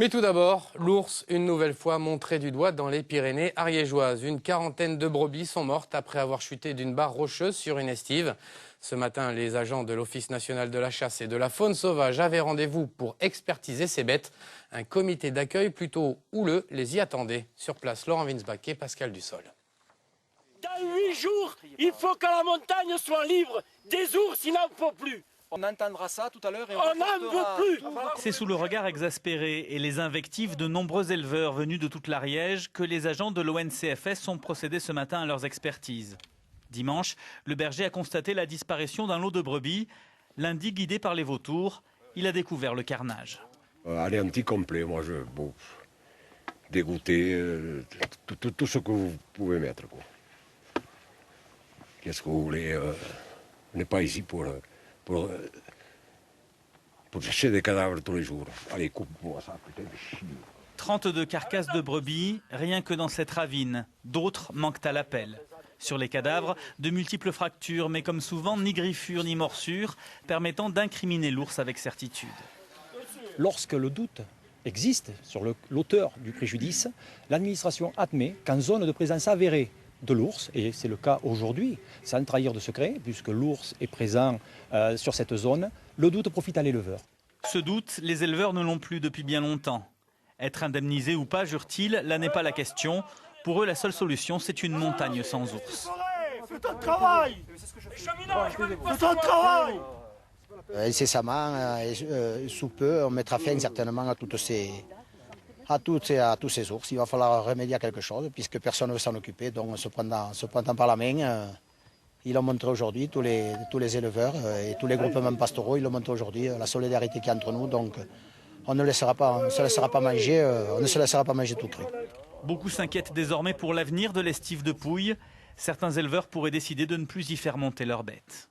Mais tout d'abord, l'ours, une nouvelle fois montré du doigt dans les Pyrénées ariégeoises. Une quarantaine de brebis sont mortes après avoir chuté d'une barre rocheuse sur une estive. Ce matin, les agents de l'Office national de la chasse et de la faune sauvage avaient rendez-vous pour expertiser ces bêtes. Un comité d'accueil plutôt houleux les y attendait. Sur place, Laurent Winsbach et Pascal Dussol. Dans 8 jours, il faut que la montagne soit libre des ours, il n'en faut plus. On entendra ça tout à l'heure et On n'en veut plus. C'est sous le regard exaspéré et les invectives de nombreux éleveurs venus de toute l'Ariège que les agents de l'ONCFS ont procédé ce matin à leurs expertises. Dimanche, le berger a constaté la disparition d'un lot de brebis. Lundi, guidé par les vautours, il a découvert le carnage. Anéanti complet, moi dégoûté, tout ce que vous pouvez mettre. Qu'est-ce que vous voulez on n'est pas ici pour chercher des cadavres tous les jours. Allez, coupe-moi ça, putain de chien. 32 carcasses de brebis, rien que dans cette ravine. D'autres manquent à l'appel. Sur les cadavres, de multiples fractures, mais comme souvent, ni griffures ni morsures, permettant d'incriminer l'ours avec certitude. Lorsque le doute existe sur l'auteur du préjudice, l'administration admet qu'en zone de présence avérée de l'ours, et c'est le cas aujourd'hui, sans trahir de secret, puisque l'ours est présent sur cette zone, le doute profite à l'éleveur. Ce doute, les éleveurs ne l'ont plus depuis bien longtemps. Être indemnisé ou pas, jure-t-il, là n'est pas la question. Pour eux, la seule solution, c'est une montagne sans ours. Fais ton travail. Fais ton travail. Incessamment, sous peu, on mettra fin certainement à tous ces ours. Il va falloir remédier à quelque chose, puisque personne ne veut s'en occuper. Donc, on se prend par la main. Ils l'ont montré aujourd'hui, tous les éleveurs et tous les groupements pastoraux, ils l'ont montré aujourd'hui, la solidarité qu'il y a entre nous. Donc, on ne se laissera pas manger tout cru. Beaucoup s'inquiètent désormais pour l'avenir de l'estive de Pouille. Certains éleveurs pourraient décider de ne plus y faire monter leurs bêtes.